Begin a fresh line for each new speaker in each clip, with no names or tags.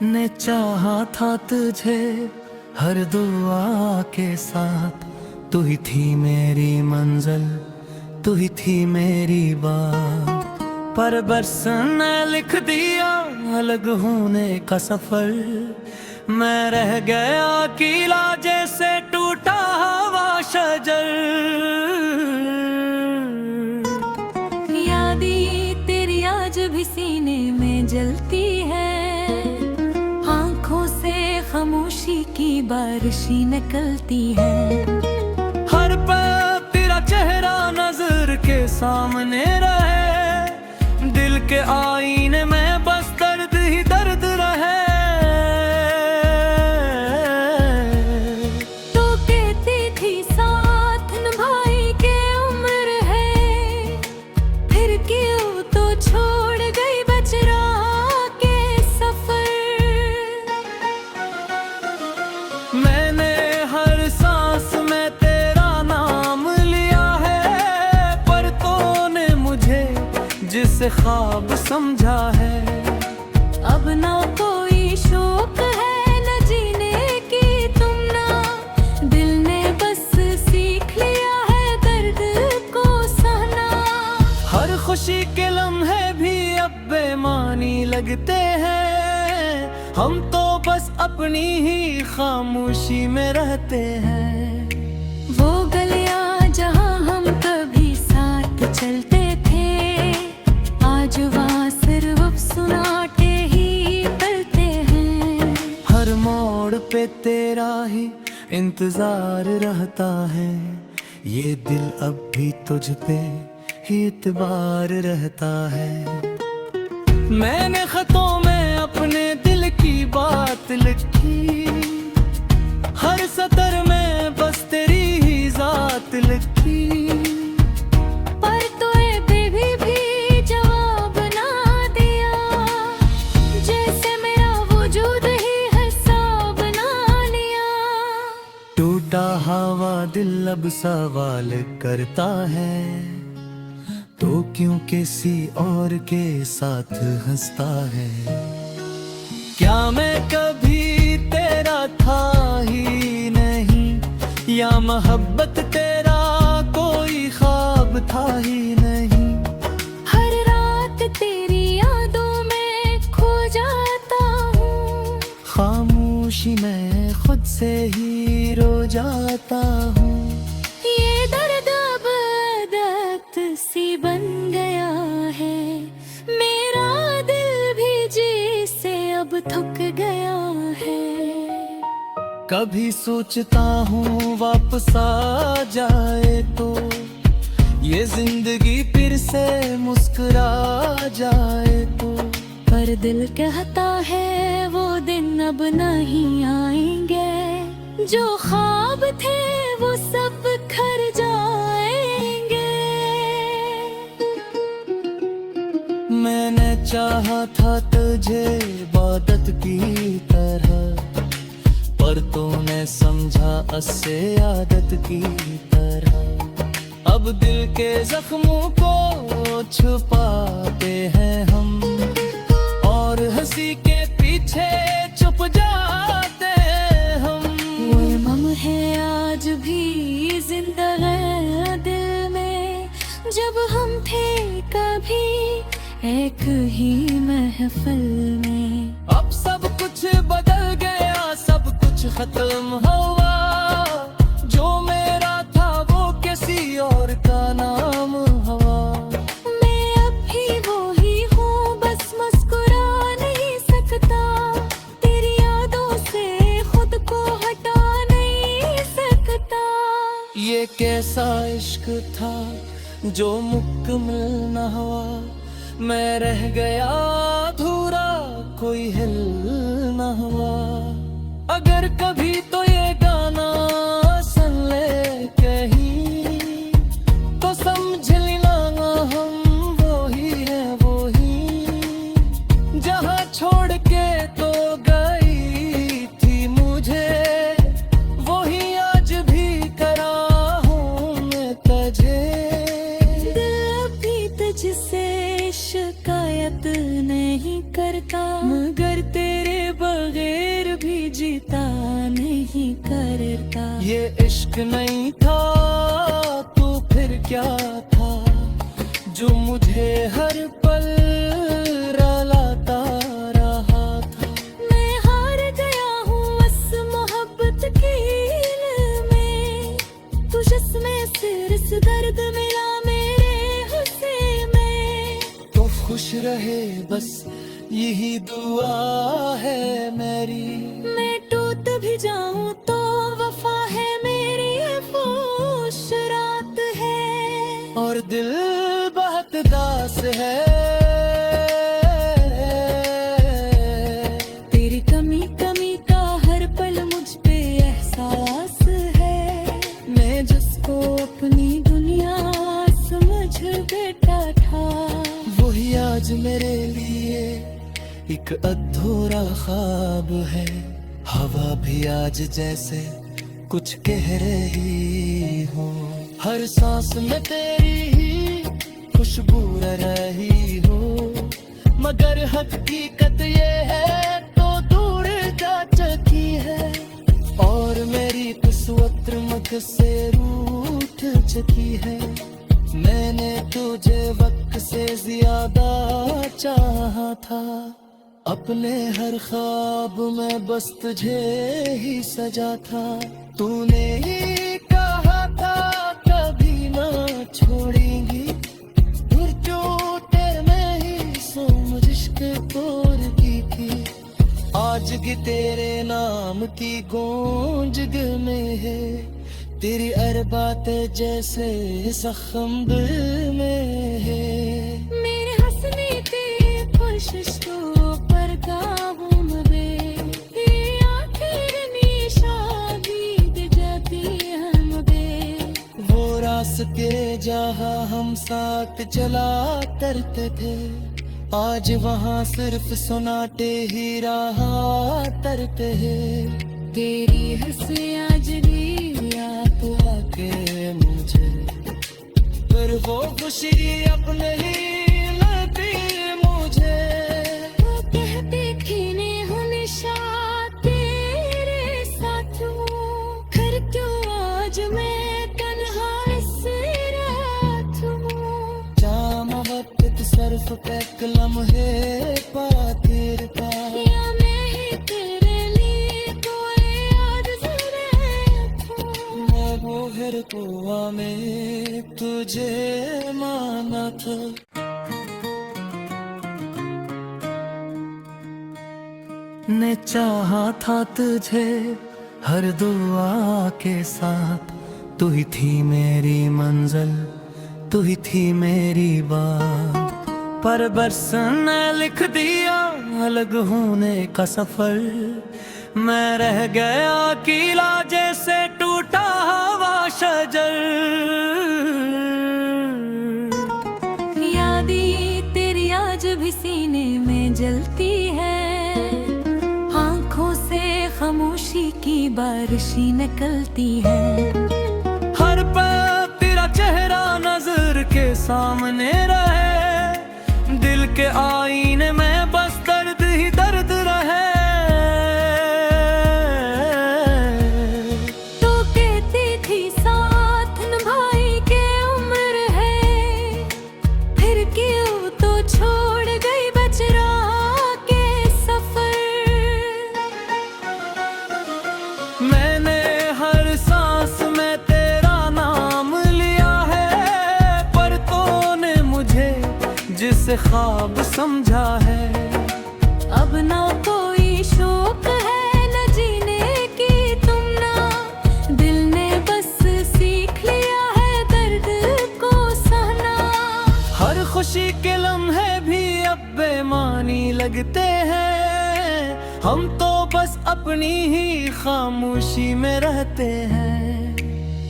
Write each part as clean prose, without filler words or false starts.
ने चाहा था तुझे हर दुआ के साथ। तू ही थी मेरी मंजिल, तू ही थी मेरी बात। पर बरस ने लिख दिया अलग होने का सफर। मैं रह गया अकेला जैसे टूटा हुआ शजर।
यादें तेरी आज भी सीने में जलती है, आंखों से खामोशी की बारिशी निकलती है।
हर पल तेरा चेहरा नजर के सामने रहे, दिल के आईने में बस दर्द ही दर्द रहे।
तो कहती थी साथ निभाई के उम्र है, फिर क्यों तो छोड़ गई बचरा के सफर।
मैंने हर सांस में तेरा नाम लिया है, पर तूने मुझे जिस ख्वाब समझा है।
अब ना कोई शौक है न जीने की तुम ना, दिल ने बस सीख लिया है दर्द को सहना।
हर खुशी के लम्हे भी अब बेमानी लगते हैं, हम तो बस अपनी ही खामोशी में रहते हैं।
वो गलियां जहां हम कभी साथ चलते थे, आज वहाँ सिर्फ सुनाटे ही पलते हैं।
हर मोड़ पे तेरा ही इंतजार रहता है, ये दिल अब भी तुझ पे ही इतबार रहता है। मैंने खतों में अपने दिल की बात लिखी, हर सतर में बस तेरी ही जात लिखी।
पर तूने भी जवाब ना दिया, जैसे मेरा वजूद ही हिसाब ना लिया।
टूटा हवा दिल अब सवाल करता है, तो क्यों किसी और के साथ हंसता है। क्या मैं कभी तेरा था ही नहीं, या मोहब्बत तेरा कोई ख्वाब था ही नहीं।
हर रात तेरी यादों में खो जाता हूँ,
खामोशी में खुद से ही रो जाता हूँ।
ये दर्द अब आदत सी बन गया है, मेरा दिल भी जी से अब थक गया है।
कभी सोचता हूँ वापस आ जाए तो, ये जिंदगी फिर से मुस्कुरा जाए तो।
पर दिल कहता है वो दिन अब नहीं आएंगे, जो ख्वाब थे वो सब खर जाएंगे।
मैंने चाहा था तुझे इबादत की तरह, पर तूने समझा अससे आदत की तरह। अब दिल के जख्मों को छुपाते हैं हम, और हंसी के पीछे छुप जाते हैं हम।
वो इमाम है आज भी जिंदा है दिल में, जब हम थे कभी एक ही महफिल में।
अब सब कुछ बदल गया, सब कुछ खत्म हुआ, जो मेरा था वो किसी और का नाम हुआ।
मैं अब भी वो ही हूँ, बस मुस्कुरा नहीं सकता, तेरी यादों से खुद को हटा नहीं सकता।
ये कैसा इश्क था जो मुकम्मल न हुआ, मैं रह गया अधूरा, कोई हिल न हुआ। अगर कभी तो ये गाना सुन ले कहीं, तो समझ लेना हम वो ही है वो ही, जहाँ छोड़ के तो गई थी मुझे, वो ही आज भी करा हूँ मैं तुझे।
दिल अभी तुझसे शिकायत नहीं करता, मगर तेरे बगैर भी जीता नहीं करता।
ये इश्क नहीं था तो फिर क्या था, जो मुझे हर पल रुलाता रहा था।
मैं हार गया हूँ इस मोहब्बत की में, तू जिसमें सिर से दर्द मिला मेरे हुस्से में।
तो खुश रहे बस यही दुआ है मेरी,
मैं टूट भी जाऊं तो वफा है मेरी, ये फूश रात है
और दिल बहुत दास है।
तेरी कमी कमी का हर पल मुझ पे एहसास है, मैं जिसको अपनी दुनिया समझ बैठा था,
वही आज मेरे लिए एक अधूरा ख्वाब है। हवा भी आज जैसे कुछ कह रही हो, हर सांस में तेरी ही खुशबू रही हो, मगर हकीकत ये है तो दूर जा चुकी है, और मेरी किस्मत मुझसे रूठ चुकी है। मैंने तुझे वक्त से ज्यादा चाहा था, अपने हर ख्वाब में बस तुझे ही सजा था। तूने ही कहा था कभी ना छोड़ेंगी, फिर क्यों तेरे में ही सोम इश्क तोड़ की थी। आज की तेरे नाम की गूंज दिल में है, तेरी हर बात जैसे जख्म दिल में है।
मेरे हंसने की कोशिशों पर काबू में ये आखिर निशानी दे जाती हम बे।
वो रास्ते जहाँ हम साथ चला करते थे, आज वहाँ सिर्फ सुनाते ही रहा तरते हैं।
तेरी हंसी आज भी याद
आके मुझे फिर वो खुशी अपने ही लगती मुझे।
वो कहते खीने हमेशा तेरे साथ हूँ, फिर क्यों आज मैं तन्हा इस रात हूँ।
जाम वक्त सर्फ पे कलम है पातिर का,
या मैं ही तेरे लिए कोई याद ज़रूरत हूँ।
मैं वो हर कुआ में तुझे माना था। ने चाहा था तुझे हर दुआ के साथ, तू ही थी मेरी मंजिल, तू ही थी मेरी बात। पर बरसन ने लिख दिया अलग होने का सफर, मैं रह गया अकेला जैसे टूटा हवा शजर।
यादी तेरी आज भी सीने में जलती है, आंखों से खामोशी की बारिशी निकलती है।
हर पल तेरा चेहरा नजर के सामने रहे, दिल के आईने में बस दर्द ही दर्द रहे।
तो कहती थी साथ निभाई के उम्र है, फिर क्यों तो छोड़ गई बचरा के सफर।
मैंने हर सांस में तेरा नाम लिया है, पर तूने मुझे जिस ख्वाब समझा है।
अब ना कोई शौक है न जीने की तुम ना, दिल ने बस सीख लिया है दर्द को सहना।
हर खुशी के लम्हे भी अब बेमानी लगते हैं, हम तो बस अपनी ही खामोशी में रहते हैं।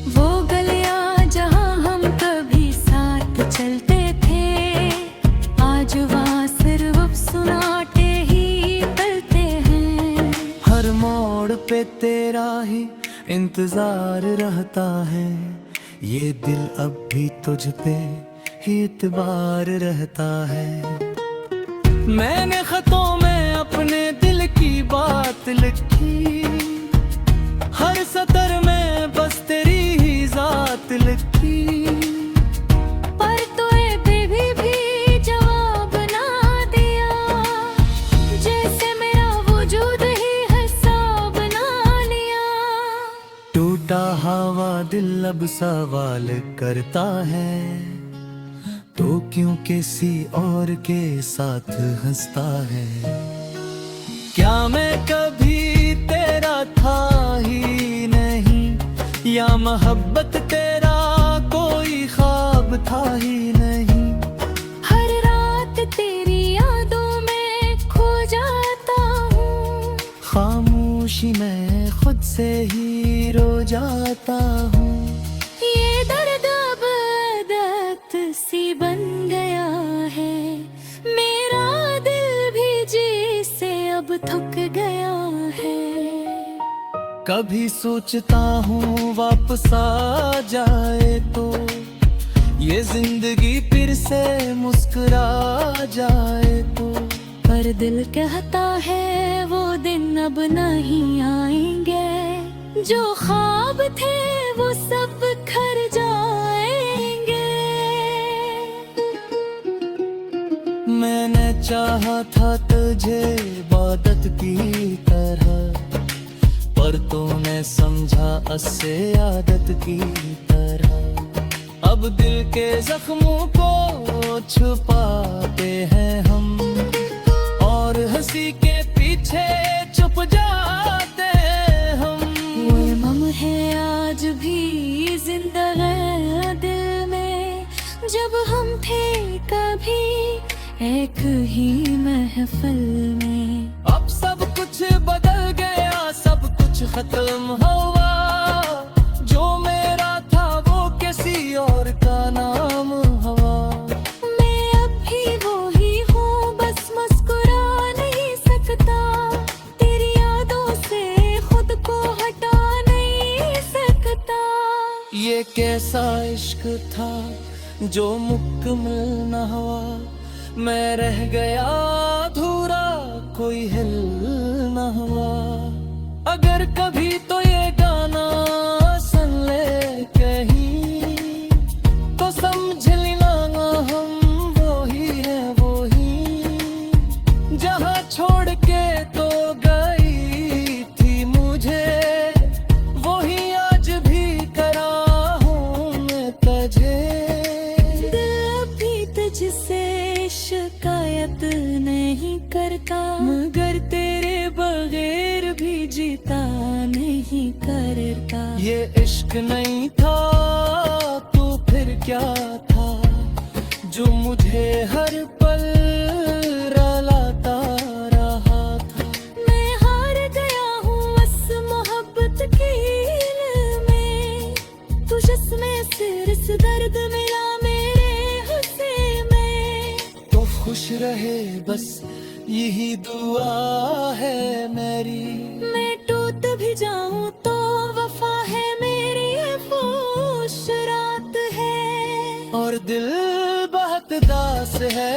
वो गलियां जहां हम कभी साथ चलते थे, आज वहाँ सिर्फ सुनाटे ही पलते हैं।
हर मोड़ पे तेरा ही इंतजार रहता है, ये दिल अब भी तुझ पे ही इतबार रहता है। मैंने खतों में अपने दिल की बात लिखी, हर सतर में बस तेरी ही जात लिखी।
पर तूने भी जवाब ना दिया, जैसे मेरा वजूद ही हिसाब ना लिया।
टूटा हवा दिल अब सवाल करता है, तो क्यों किसी और के साथ हंसता है। क्या मैं कभी तेरा था ही नहीं, या मोहब्बत तेरा कोई ख्वाब था ही नहीं।
हर रात तेरी यादों में खो जाता हूँ,
खामोशी में खुद से ही रो जाता हूँ।
ये दर्द अब आदत सी बन गया है, मेरा दिल भी जी से अब थक गया है।
कभी सोचता हूँ वापस आ जाए तो, ये जिंदगी फिर से मुस्कुरा जाए तो।
पर दिल कहता है वो दिन अब नहीं आएंगे, जो ख्वाब थे वो सब खर जाएंगे।
मैंने चाहा था तुझे इबादत की तरह, पर तूने समझा अस्से आदत की तरह। अब दिल के जख्मों को छुपाते हैं हम, और हंसी के पीछे छुप जाते हैं हम।
वो इमाम है आज भी जिंदा है दिल में, जब हम थे कभी एक ही महफिल में।
अब सब कुछ बदल गया, सब कुछ खत्म हुआ, जो मेरा था वो किसी और का नाम हुआ।
मैं अब भी वो ही हूँ, बस मुस्कुरा नहीं सकता, तेरी यादों से खुद को हटा नहीं सकता।
ये कैसा इश्क था जो मुकम्मल न हुआ, मैं रह गया अधूरा, कोई हिल न हुआ। अगर कभी तो ये गाना सुन ले कहीं, तो समझ लेना हम वो ही है वो ही, जहाँ छोड़ के तो गई थी मुझे, वही आज भी करा हूँ मैं तुझे।
दिल भी तुझसे शिकायत नहीं करता, मगर तेरे बगैर भी जीता नहीं करता।
ये इश्क नहीं था तो फिर क्या था, जो मुझे हर पल रुलाता रहा था।
मैं हार गया हूँ बस मोहब्बत की में, तू जिसमें सिर इस दर्द मिला मेरे हुस्से में।
तो खुश रहे बस यही दुआ है मेरी,
मैं टूट भी जाऊं तो वफा है मेरी, ये फूश रात है
और दिल बहुत दास है।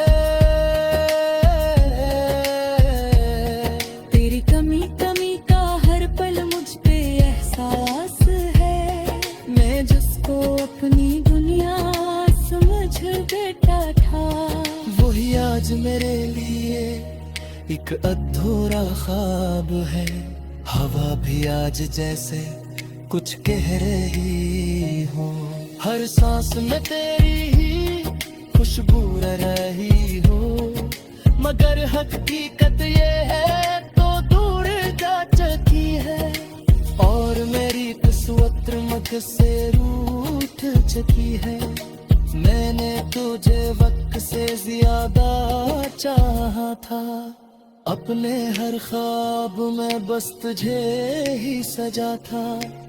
तेरी कमी कमी का हर पल मुझ पे एहसास है, मैं जिसको अपनी दुनिया समझ बैठा था,
वही आज मेरे लिए एक अधूरा ख्वाब है। हवा भी आज जैसे कुछ कह रही हो, हर सांस में तेरी ही खुशबू रही हो, मगर हकीकत ये है तो दूर जा चुकी है, और मेरी किस्मत मुझसे रूठ चुकी है। मैंने तुझे वक्त से ज्यादा चाहा था, अपने हर ख्वाब में बस तुझे ही सजा था।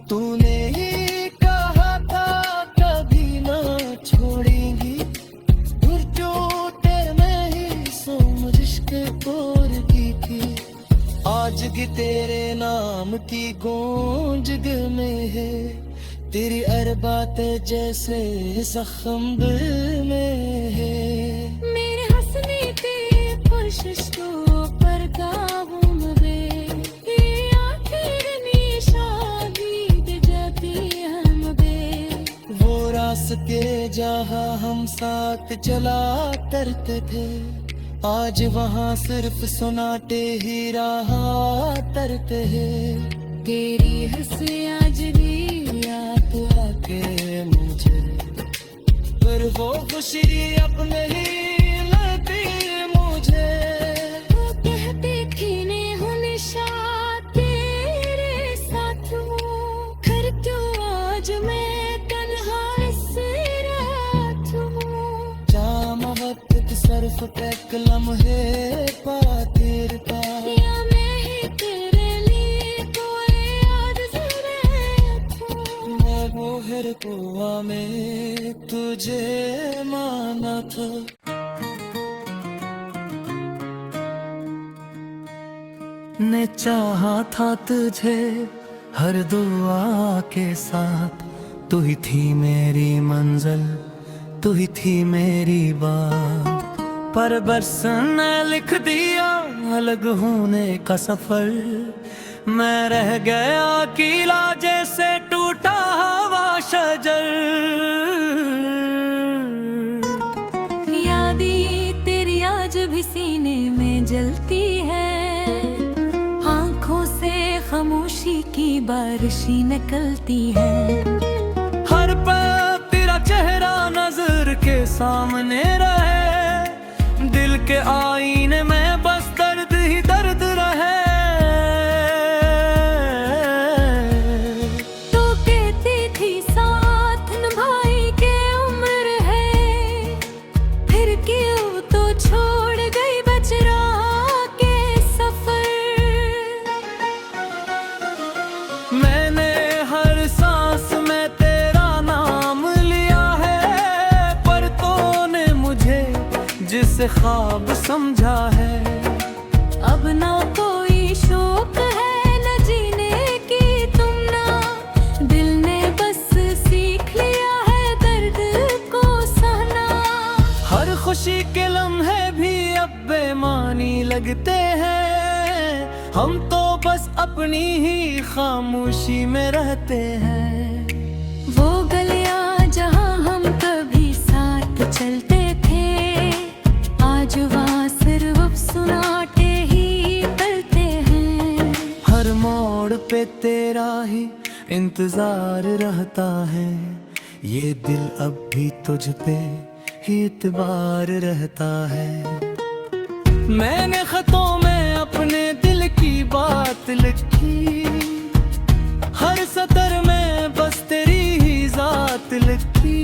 तूने ही कहा था कभी ना छोड़ेंगी, फिर जो तेरे में ही सो मुझ इश्क तोड़ की थी। आज भी तेरे नाम की गूंज दिल में है, तेरी हर बात जैसे जख्म दिल में है।
मेरे हंसने ते कोशिश तो पर काबू में ये आखिर शादी दे जाती हम बे।
वो रास्ते जहाँ हम साथ चला करते थे, आज वहाँ सिर्फ सुनाटे ही रहा तरते हैं।
तेरी हंसी आज भी याद
आके मुझे पर वो खुशी अपने ही लगती मुझे।
वो कहते थे ने हूँ निशा तेरे साथ हूँ, फिर क्यों आज मैं तन्हा इस रात हूँ।
जाम वक्त सर्फ पे कलम है पातिर का,
या मैं ही तेरे लिए कोई याद ज़रूरत हूँ।
मैं मोहर कुआ में तुझे माना था। ने चाहा था तुझे हर दुआ के साथ, तू ही थी मेरी मंजिल, तू ही थी मेरी बात। पर बरस ने लिख दिया अलग होने का सफर, मैं रह गया अकेला जैसे टूटा हवा शजर।
यादें तेरी आज भी सीने में जलती है, आंखों से खामोशी की बारिशी निकलती है।
हर पल तेरा चेहरा नजर के सामने रहे, दिल के आईने में बस दर्द ही दर्द रहे।
तो कहती थी साथ निभाई के उम्र है, फिर क्यों तो छोड़ गई बच रहा के सफर।
मैंने हर सांस में तेरा नाम लिया है, पर तूने मुझे जिसे ख्वाब समझा है।
अब ना कोई शौक है न जीने की तुम ना, दिल ने बस सीख लिया है दर्द को सहना।
हर खुशी के लम्हे भी अब बेमानी लगते हैं, हम तो बस अपनी ही खामोशी में रहते हैं।
वो गलियां जहां हम कभी साथ चलते थे, आज वहाँ सिर्फ सुनाटे ही पलते हैं।
हर मोड़ पे तेरा ही इंतजार रहता है, ये दिल अब भी तुझ पे ही इतबार रहता है। मैंने खतों में अपने दिल की बात लिखी, हर सतर में बस तेरी ही जात लिखी।